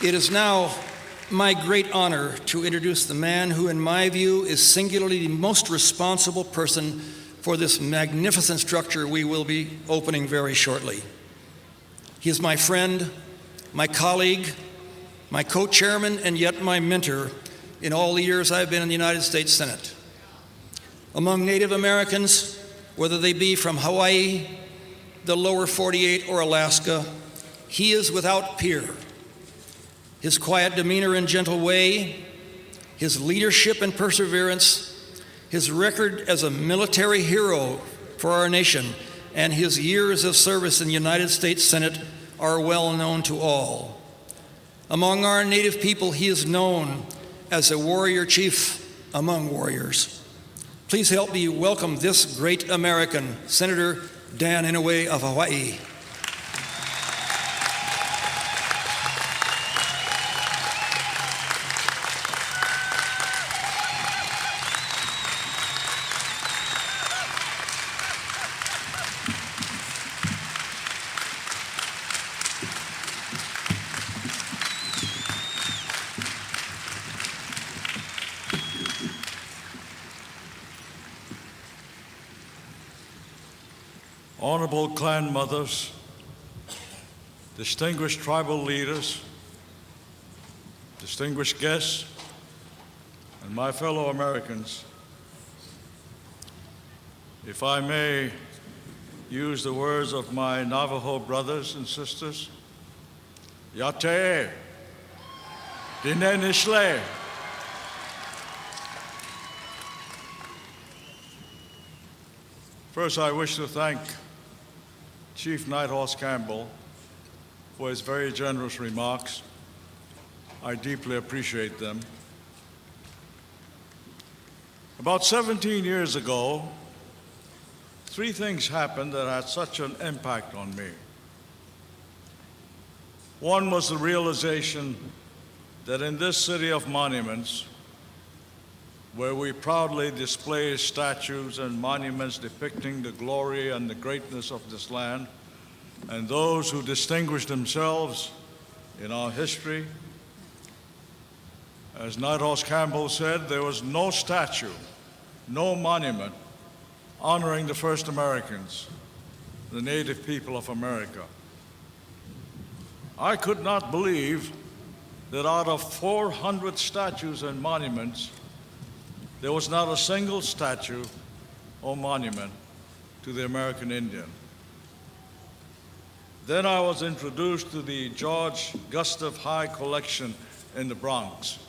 It is now my great honor to introduce the man who, in my view, is singularly the most responsible person for this magnificent structure we will be opening very shortly. He is my friend, my colleague, my co-chairman, and yet my mentor in all the years I've been in the United States Senate. Among Native Americans, whether they be from Hawaii, the lower 48, or Alaska, he is without peer. His quiet demeanor and gentle way, his leadership and perseverance, his record as a military hero for our nation, and his years of service in the United States Senate are well known to all. Among our Native people, he is known as a warrior chief among warriors. Please help me welcome this great American, Senator Dan Inouye of Hawaii. Honorable clan mothers, distinguished tribal leaders, distinguished guests, and my fellow Americans, if I may use the words of my Navajo brothers and sisters, Yate, Dinenishle. First, I wish to thank Chief Nighthorse Campbell for his very generous remarks. I deeply appreciate them. About 17 years ago, three things happened that had such an impact on me. One was the realization that in this city of monuments, where we proudly display statues and monuments depicting the glory and the greatness of this land and those who distinguished themselves in our history. As Nighthorse Campbell said, there was no statue, no monument honoring the first Americans, the native people of America. I could not believe that out of 400 statues and monuments, there was not a single statue or monument to the American Indian. Then I was introduced to the George Gustav High Collection in the Bronx.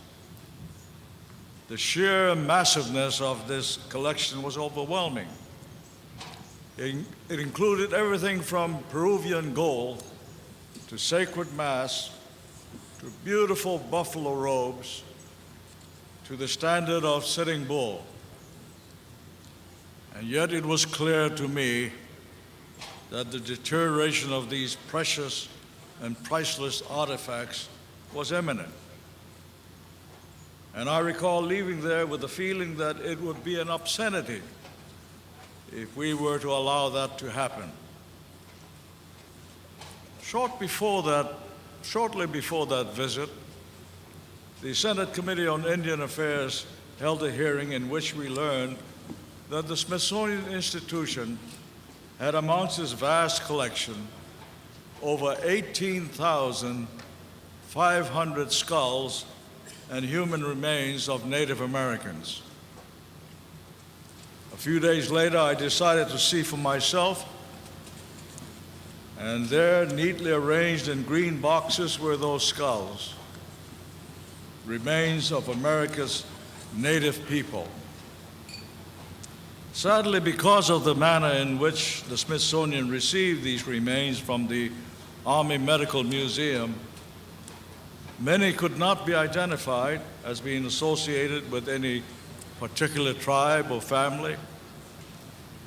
The sheer massiveness of this collection was overwhelming. It included everything from Peruvian gold to sacred mass to beautiful buffalo robes to the standard of Sitting Bull. And yet it was clear to me that the deterioration of these precious and priceless artifacts was imminent. And I recall leaving there with the feeling that it would be an obscenity if we were to allow that to happen. Shortly before that visit, the Senate Committee on Indian Affairs held a hearing in which we learned that the Smithsonian Institution had amongst its vast collection over 18,500 skulls and human remains of Native Americans. A few days later, I decided to see for myself, and there, neatly arranged in green boxes, were those skulls, remains of America's native people. Sadly, because of the manner in which the Smithsonian received these remains from the Army Medical Museum, many could not be identified as being associated with any particular tribe or family.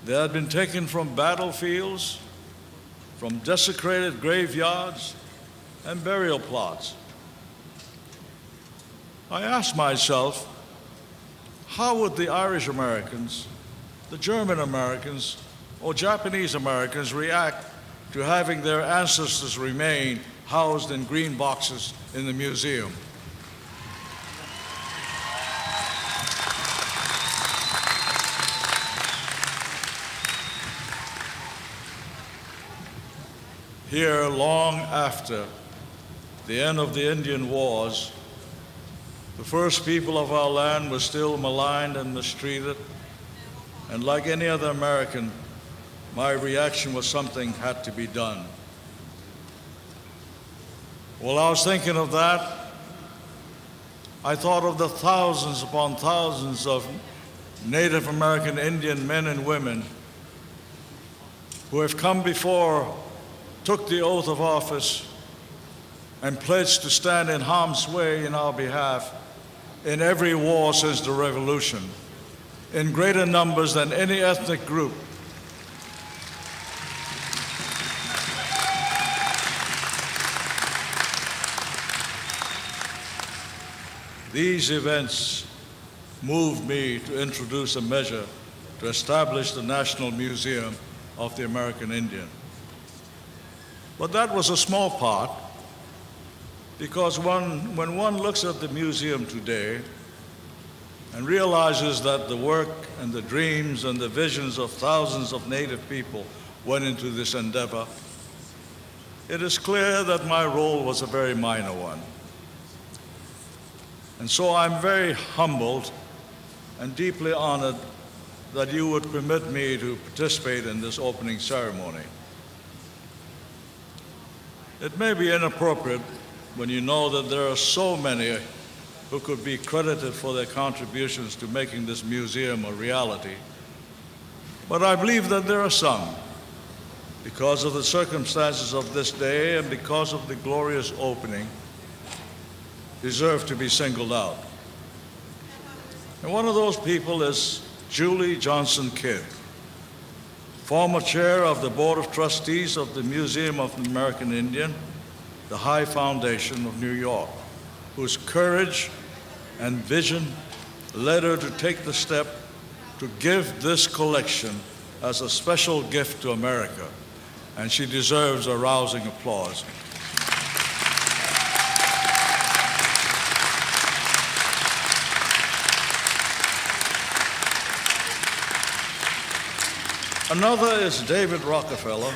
They had been taken from battlefields, from desecrated graveyards, and burial plots. I asked myself, how would the Irish Americans, the German Americans, or Japanese Americans react to having their ancestors' remains housed in green boxes in the museum. Here, long after the end of the Indian Wars, the first people of our land were still maligned and mistreated, and like any other American, my reaction was something had to be done. While I was thinking of that, I thought of the thousands upon thousands of Native American Indian men and women who have come before, took the oath of office, and pledged to stand in harm's way in our behalf in every war since the Revolution, in greater numbers than any ethnic group. These events moved me to introduce a measure to establish the National Museum of the American Indian. But that was a small part, because when one looks at the museum today and realizes that the work and the dreams and the visions of thousands of Native people went into this endeavor, it is clear that my role was a very minor one. And so I'm very humbled and deeply honored that you would permit me to participate in this opening ceremony. It may be inappropriate when you know that there are so many who could be credited for their contributions to making this museum a reality, but I believe that there are some, because of the circumstances of this day and because of the glorious opening, deserve to be singled out. And one of those people is Julie Johnson Kidd, former chair of the Board of Trustees of the Museum of the American Indian, the High Foundation of New York, whose courage and vision led her to take the step to give this collection as a special gift to America, and she deserves a rousing applause. Another is David Rockefeller,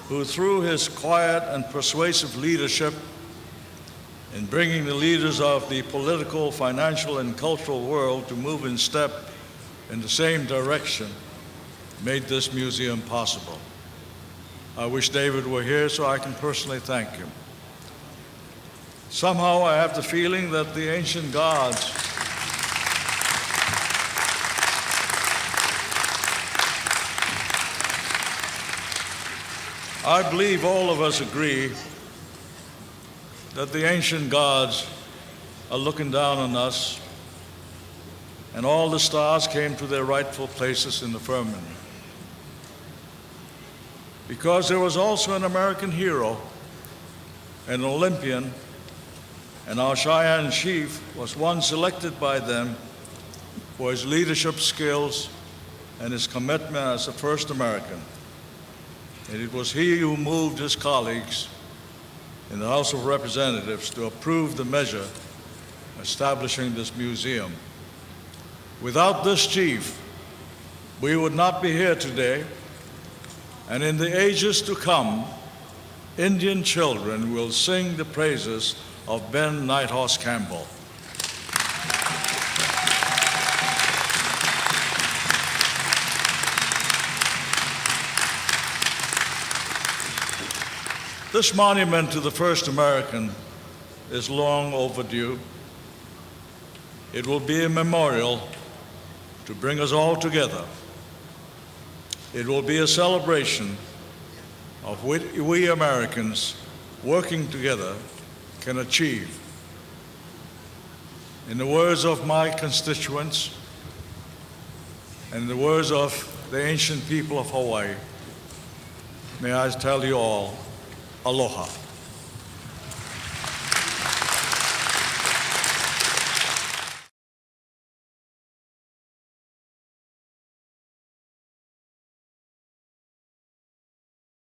who through his quiet and persuasive leadership in bringing the leaders of the political, financial, and cultural world to move in step in the same direction, made this museum possible. I wish David were here so I can personally thank him. Somehow I have the feeling that the ancient gods I believe all of us agree that the ancient gods are looking down on us, and all the stars came to their rightful places in the firmament. Because there was also an American hero, an Olympian, and our Cheyenne chief was one selected by them for his leadership skills and his commitment as the first American. And it was he who moved his colleagues in the House of Representatives to approve the measure establishing this museum. Without this chief, we would not be here today, and in the ages to come, Indian children will sing the praises of Ben Nighthorse Campbell. This monument to the first American is long overdue. It will be a memorial to bring us all together. It will be a celebration of what we Americans working together can achieve. In the words of my constituents and in the words of the ancient people of Hawaii, may I tell you all, aloha.